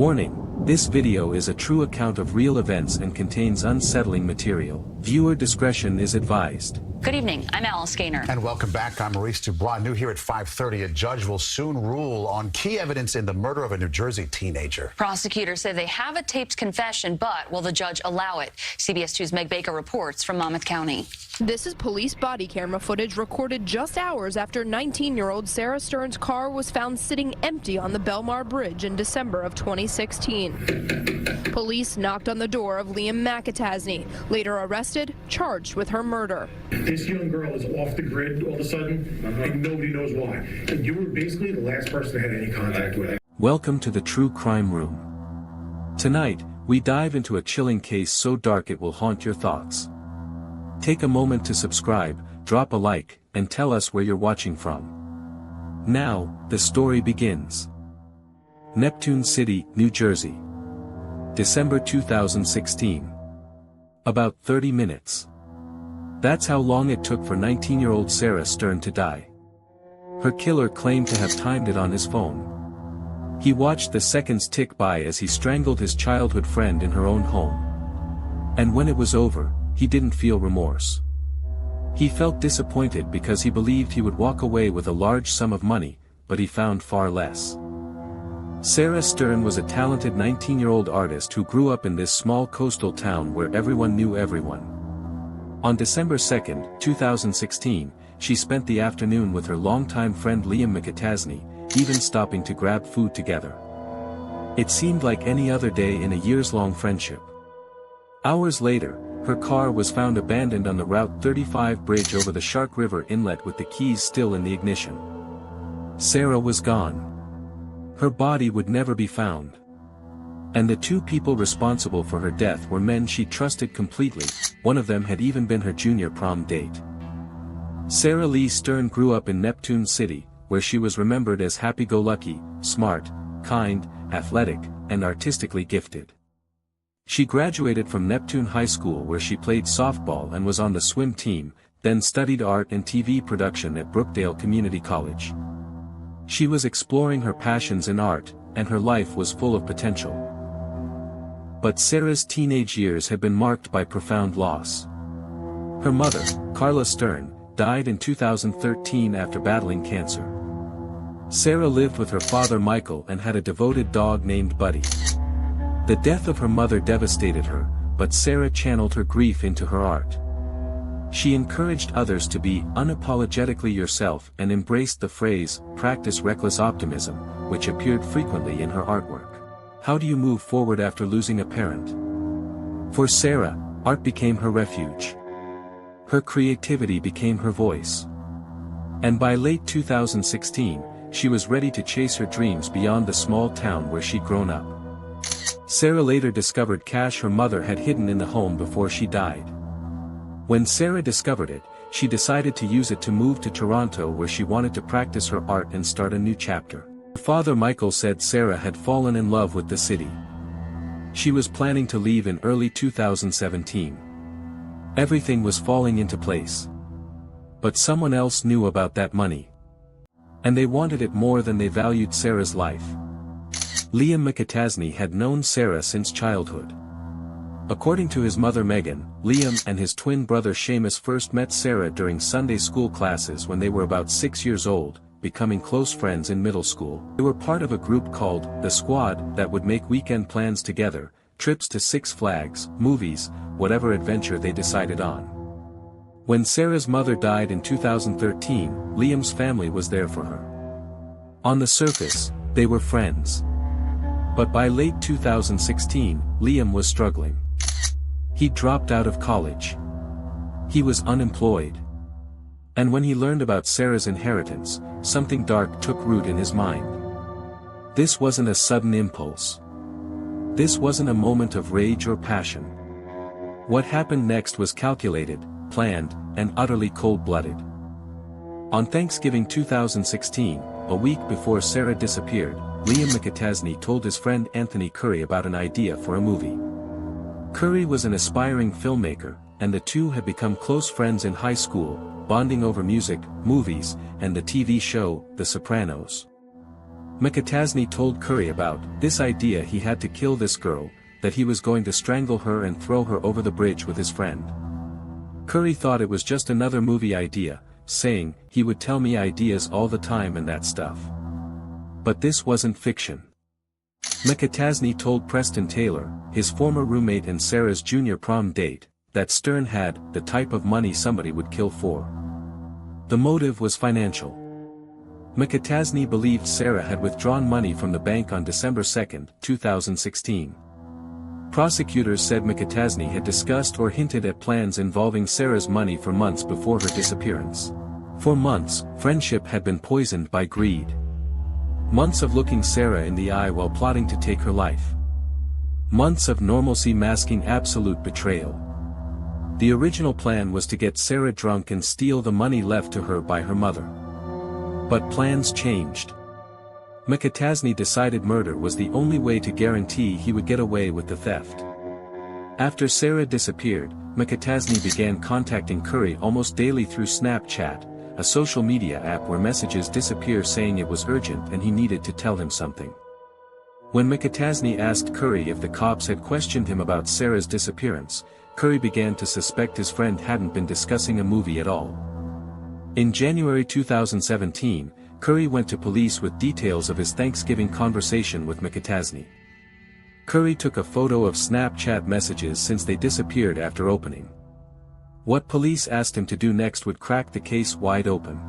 Warning, this video is a true account of real events and contains unsettling material. Viewer discretion is advised. Good evening, I'm Alice Gaynor. And welcome back, I'm Maurice Dubois. New here at 5:30, a judge will soon rule on key evidence in the murder of a New Jersey teenager. Prosecutors say they have a taped confession, but will the judge allow it? CBS 2's Meg Baker reports from Monmouth County. This is police body camera footage recorded just hours after 19-year-old Sarah Stern's car was found sitting empty on the Belmar Bridge in December of 2016. Police knocked on the door of Liam McAtasney, later arrested, charged with her murder. This young girl is off the grid all of a sudden, and nobody knows why. And you were basically the last person that had any contact with her. Welcome to the True Crime Room. Tonight, we dive into a chilling case so dark it will haunt your thoughts. Take a moment to subscribe, drop a like, and tell us where you're watching from. Now, the story begins. Neptune City, New Jersey. December 2016. About 30 minutes. That's how long it took for 19-year-old Sarah Stern to die. Her killer claimed to have timed it on his phone. He watched the seconds tick by as he strangled his childhood friend in her own home. And when it was over, he didn't feel remorse. He felt disappointed because he believed he would walk away with a large sum of money, but he found far less. Sarah Stern was a talented 19-year-old artist who grew up in this small coastal town where everyone knew everyone. On December 2, 2016, she spent the afternoon with her longtime friend Liam McAtasney, even stopping to grab food together. It seemed like any other day in a years-long friendship. Hours later, her car was found abandoned on the Route 35 bridge over the Shark River Inlet with the keys still in the ignition. Sarah was gone. Her body would never be found. And the two people responsible for her death were men she trusted completely. One of them had even been her junior prom date. Sarah Lee Stern grew up in Neptune City, where she was remembered as happy-go-lucky, smart, kind, athletic, and artistically gifted. She graduated from Neptune High School where she played softball and was on the swim team, then studied art and TV production at Brookdale Community College. She was exploring her passions in art, and her life was full of potential. But Sarah's teenage years had been marked by profound loss. Her mother, Carla Stern, died in 2013 after battling cancer. Sarah lived with her father Michael and had a devoted dog named Buddy. The death of her mother devastated her, but Sarah channeled her grief into her art. She encouraged others to be unapologetically yourself and embraced the phrase, "practice reckless optimism," which appeared frequently in her artwork. How do you move forward after losing a parent? For Sarah, art became her refuge. Her creativity became her voice. And by late 2016, she was ready to chase her dreams beyond the small town where she'd grown up. Sarah later discovered cash her mother had hidden in the home before she died. When Sarah discovered it, she decided to use it to move to Toronto where she wanted to practice her art and start a new chapter. Her father Michael said Sarah had fallen in love with the city. She was planning to leave in early 2017. Everything was falling into place. But someone else knew about that money. And they wanted it more than they valued Sarah's life. Liam McAtasney had known Sarah since childhood. According to his mother Megan, Liam and his twin brother Seamus first met Sarah during Sunday school classes when they were about 6 years old, becoming close friends in middle school. They were part of a group called The Squad that would make weekend plans together, trips to Six Flags, movies, whatever adventure they decided on. When Sarah's mother died in 2013, Liam's family was there for her. On the surface, they were friends. But by late 2016, Liam was struggling. He dropped out of college. He was unemployed. And when he learned about Sarah's inheritance, something dark took root in his mind. This wasn't a sudden impulse. This wasn't a moment of rage or passion. What happened next was calculated, planned, and utterly cold-blooded. On Thanksgiving 2016, a week before Sarah disappeared, Liam McAtasney told his friend Anthony Curry about an idea for a movie. Curry was an aspiring filmmaker, and the two had become close friends in high school, bonding over music, movies, and the TV show, The Sopranos. McAtasney told Curry about this idea he had to kill this girl, that he was going to strangle her and throw her over the bridge with his friend. Curry thought it was just another movie idea, saying, he would tell me ideas all the time and that stuff. But this wasn't fiction. McAtasney told Preston Taylor, his former roommate and Sarah's junior prom date, that Stern had the type of money somebody would kill for. The motive was financial. McAtasney believed Sarah had withdrawn money from the bank on December 2, 2016. Prosecutors said McAtasney had discussed or hinted at plans involving Sarah's money for months before her disappearance. For months, friendship had been poisoned by greed. Months of looking Sarah in the eye while plotting to take her life. Months of normalcy masking absolute betrayal. The original plan was to get Sarah drunk and steal the money left to her by her mother. But plans changed. McAtasney decided murder was the only way to guarantee he would get away with the theft. After Sarah disappeared, McAtasney began contacting Curry almost daily through Snapchat, a social media app where messages disappear saying it was urgent and he needed to tell him something. When McAtasney asked Curry if the cops had questioned him about Sarah's disappearance, Curry began to suspect his friend hadn't been discussing a movie at all. In January 2017, Curry went to police with details of his Thanksgiving conversation with McAtasney. Curry took a photo of Snapchat messages since they disappeared after opening. What police asked him to do next would crack the case wide open.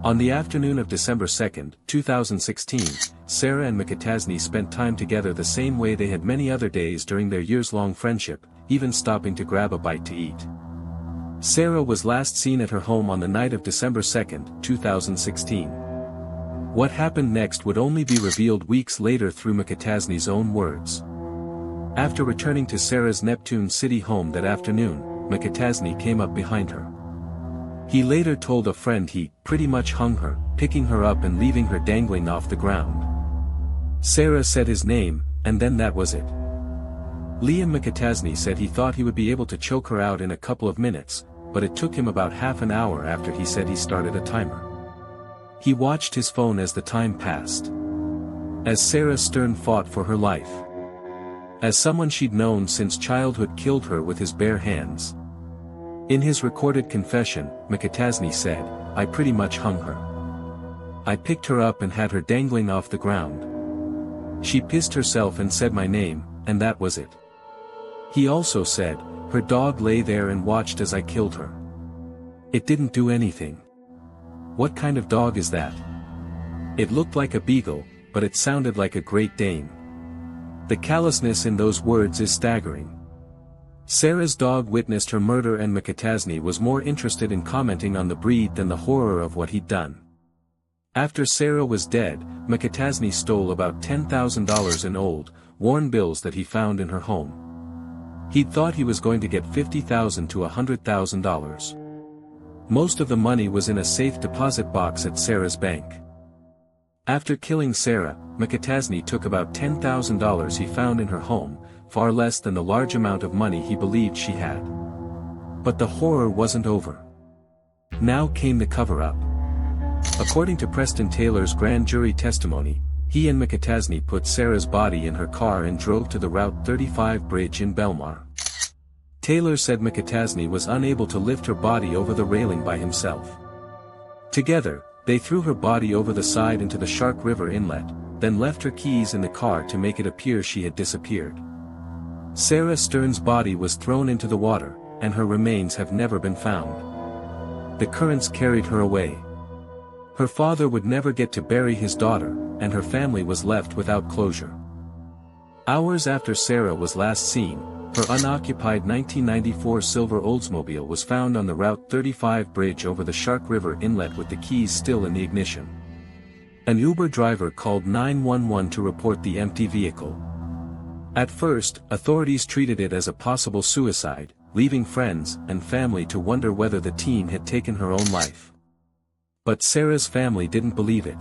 On the afternoon of December 2, 2016, Sarah and McAtasney spent time together the same way they had many other days during their years-long friendship, even stopping to grab a bite to eat. Sarah was last seen at her home on the night of December 2, 2016. What happened next would only be revealed weeks later through McAtasney's own words. After returning to Sarah's Neptune City home that afternoon, McAtasney came up behind her. He later told a friend he pretty much hung her, picking her up and leaving her dangling off the ground. Sarah said his name, and then that was it. Liam McAtasney said he thought he would be able to choke her out in a couple of minutes, but it took him about half an hour after he said he started a timer. He watched his phone as the time passed. As Sarah Stern fought for her life. As someone she'd known since childhood killed her with his bare hands. In his recorded confession, McAtasney said, "I pretty much hung her. I picked her up and had her dangling off the ground. She pissed herself and said my name, and that was it." He also said, "Her dog lay there and watched as I killed her. It didn't do anything." What kind of dog is that? It looked like a beagle, but it sounded like a Great Dane. The callousness in those words is staggering. Sarah's dog witnessed her murder and McAtasney was more interested in commenting on the breed than the horror of what he'd done. After Sarah was dead, McAtasney stole about $10,000 in old, worn bills that he found in her home. He'd thought he was going to get $50,000 to $100,000. Most of the money was in a safe deposit box at Sarah's bank. After killing Sarah, McAtasney took about $10,000 he found in her home, far less than the large amount of money he believed she had. But the horror wasn't over. Now came the cover-up. According to Preston Taylor's grand jury testimony, he and McAtasney put Sarah's body in her car and drove to the Route 35 bridge in Belmar. Taylor said McAtasney was unable to lift her body over the railing by himself. Together, they threw her body over the side into the Shark River inlet, then left her keys in the car to make it appear she had disappeared. Sarah Stern's body was thrown into the water, and her remains have never been found. The currents carried her away. Her father would never get to bury his daughter, and her family was left without closure. Hours after Sarah was last seen, her unoccupied 1994 silver Oldsmobile was found on the Route 35 bridge over the Shark River inlet with the keys still in the ignition. An Uber driver called 911 to report the empty vehicle. At first, authorities treated it as a possible suicide, leaving friends and family to wonder whether the teen had taken her own life. But Sarah's family didn't believe it.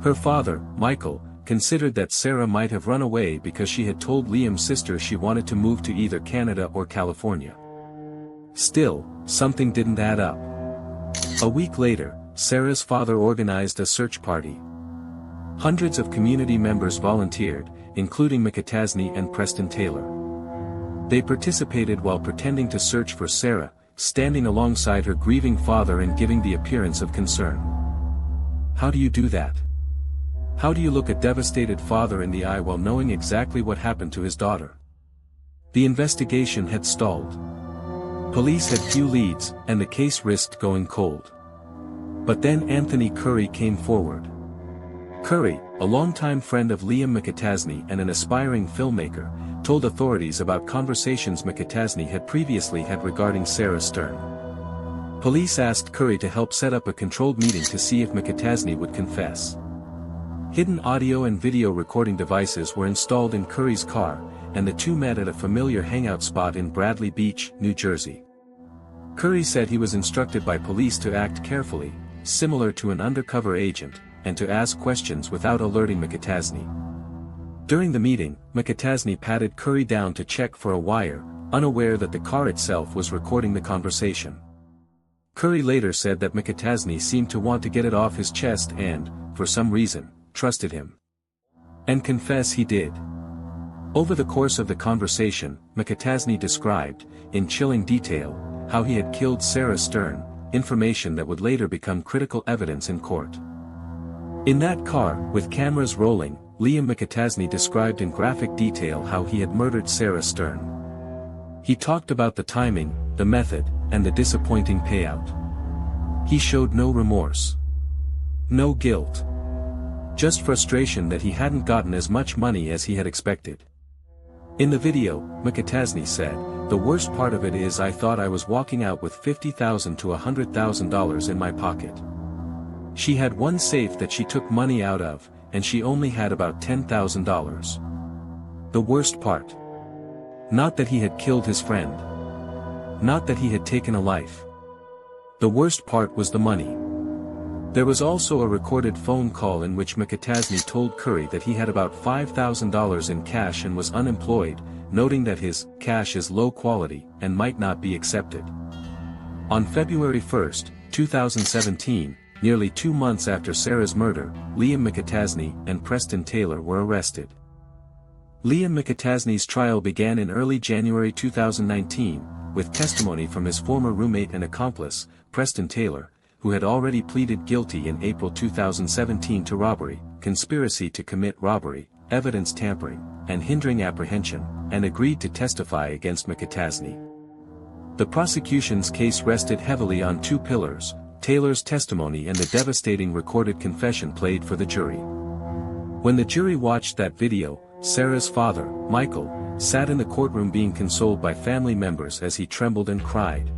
Her father, Michael, considered that Sarah might have run away because she had told Liam's sister she wanted to move to either Canada or California. Still, something didn't add up. A week later, Sarah's father organized a search party. Hundreds of community members volunteered, including McAtasney and Preston Taylor. They participated while pretending to search for Sarah, standing alongside her grieving father and giving the appearance of concern. How do you do that? How do you look a devastated father in the eye while knowing exactly what happened to his daughter? The investigation had stalled. Police had few leads, and the case risked going cold. But then Anthony Curry came forward. Curry, a longtime friend of Liam McAtasney and an aspiring filmmaker, told authorities about conversations McAtasney had previously had regarding Sarah Stern. Police asked Curry to help set up a controlled meeting to see if McAtasney would confess. Hidden audio and video recording devices were installed in Curry's car, and the two met at a familiar hangout spot in Bradley Beach, New Jersey. Curry said he was instructed by police to act carefully, similar to an undercover agent, and to ask questions without alerting McAtasney. During the meeting, McAtasney patted Curry down to check for a wire, unaware that the car itself was recording the conversation. Curry later said that McAtasney seemed to want to get it off his chest and, for some reason, trusted him. And confess he did. Over the course of the conversation, McAtasney described, in chilling detail, how he had killed Sarah Stern, information that would later become critical evidence in court. In that car, with cameras rolling, Liam McAtasney described in graphic detail how he had murdered Sarah Stern. He talked about the timing, the method, and the disappointing payout. He showed no remorse. No guilt. Just frustration that he hadn't gotten as much money as he had expected. In the video, McAtasney said, "The worst part of it is I thought I was walking out with $50,000 to $100,000 in my pocket. She had one safe that she took money out of, and she only had about $10,000. The worst part. Not that he had killed his friend. Not that he had taken a life. The worst part was the money." There was also a recorded phone call in which McAtasney told Curry that he had about $5,000 in cash and was unemployed, noting that his cash is low quality and might not be accepted. On February 1, 2017, nearly 2 months after Sarah's murder, Liam McAtasney and Preston Taylor were arrested. Liam McAtasney's trial began in early January 2019, with testimony from his former roommate and accomplice, Preston Taylor, who had already pleaded guilty in April 2017 to robbery, conspiracy to commit robbery, evidence tampering, and hindering apprehension, and agreed to testify against McAtasney. The prosecution's case rested heavily on two pillars: Taylor's testimony and the devastating recorded confession played for the jury. When the jury watched that video, Sarah's father, Michael, sat in the courtroom being consoled by family members as he trembled and cried.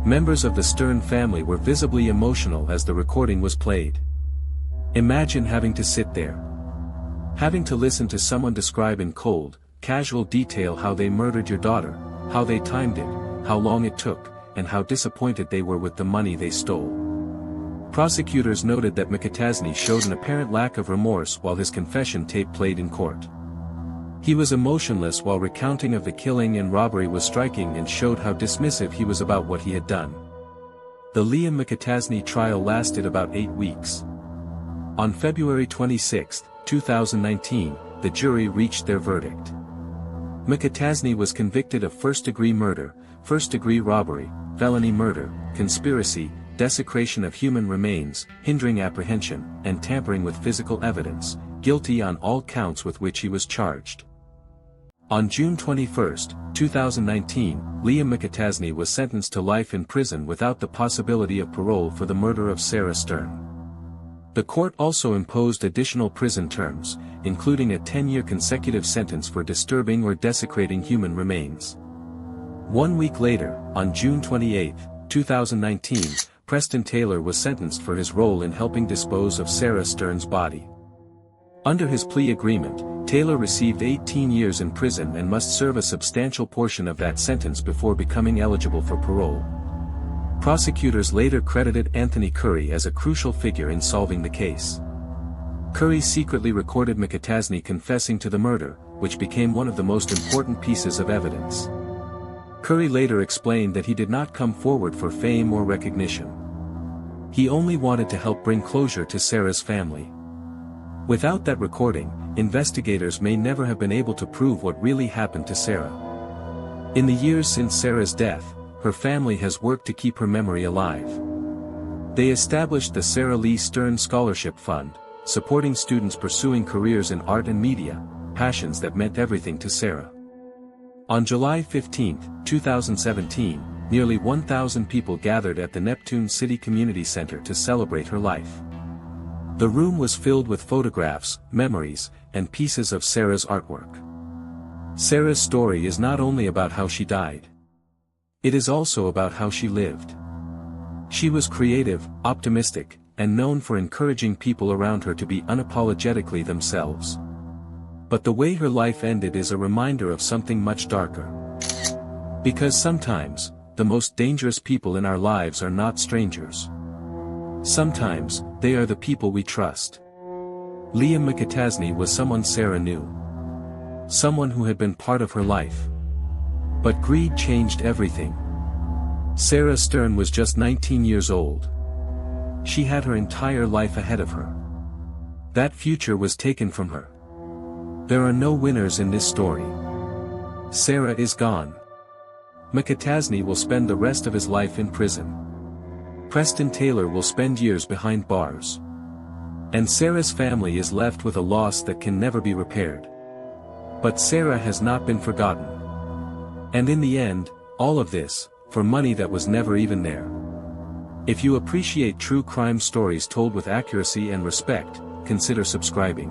Members of the Stern family were visibly emotional as the recording was played. Imagine having to sit there. Having to listen to someone describe in cold, casual detail how they murdered your daughter, how they timed it, how long it took, and how disappointed they were with the money they stole. Prosecutors noted that McAtasney showed an apparent lack of remorse while his confession tape played in court. He was emotionless while recounting of the killing and robbery was striking and showed how dismissive he was about what he had done. The Liam McAtasney trial lasted about 8 weeks. On February 26, 2019, the jury reached their verdict. McAtasney was convicted of first-degree murder, first-degree robbery, felony murder, conspiracy, desecration of human remains, hindering apprehension, and tampering with physical evidence, guilty on all counts with which he was charged. On June 21, 2019, Liam McAtasney was sentenced to life in prison without the possibility of parole for the murder of Sarah Stern. The court also imposed additional prison terms, including a 10-year consecutive sentence for disturbing or desecrating human remains. 1 week later, on June 28, 2019, Preston Taylor was sentenced for his role in helping dispose of Sarah Stern's body. Under his plea agreement, Taylor received 18 years in prison and must serve a substantial portion of that sentence before becoming eligible for parole. Prosecutors later credited Anthony Curry as a crucial figure in solving the case. Curry secretly recorded McAtasney confessing to the murder, which became one of the most important pieces of evidence. Curry later explained that he did not come forward for fame or recognition. He only wanted to help bring closure to Sarah's family. Without that recording, investigators may never have been able to prove what really happened to Sarah. In the years since Sarah's death, her family has worked to keep her memory alive. They established the Sarah Lee Stern Scholarship Fund, supporting students pursuing careers in art and media, passions that meant everything to Sarah. On July 15, 2017, nearly 1,000 people gathered at the Neptune City Community Center to celebrate her life. The room was filled with photographs, memories, and pieces of Sarah's artwork. Sarah's story is not only about how she died. It is also about how she lived. She was creative, optimistic, and known for encouraging people around her to be unapologetically themselves. But the way her life ended is a reminder of something much darker. Because sometimes, the most dangerous people in our lives are not strangers. Sometimes, they are the people we trust. Liam McAtasney was someone Sarah knew. Someone who had been part of her life. But greed changed everything. Sarah Stern was just 19 years old. She had her entire life ahead of her. That future was taken from her. There are no winners in this story. Sarah is gone. McAtasney will spend the rest of his life in prison. Preston Taylor will spend years behind bars. And Sarah's family is left with a loss that can never be repaired. But Sarah has not been forgotten. And in the end, all of this, for money that was never even there. If you appreciate true crime stories told with accuracy and respect, consider subscribing.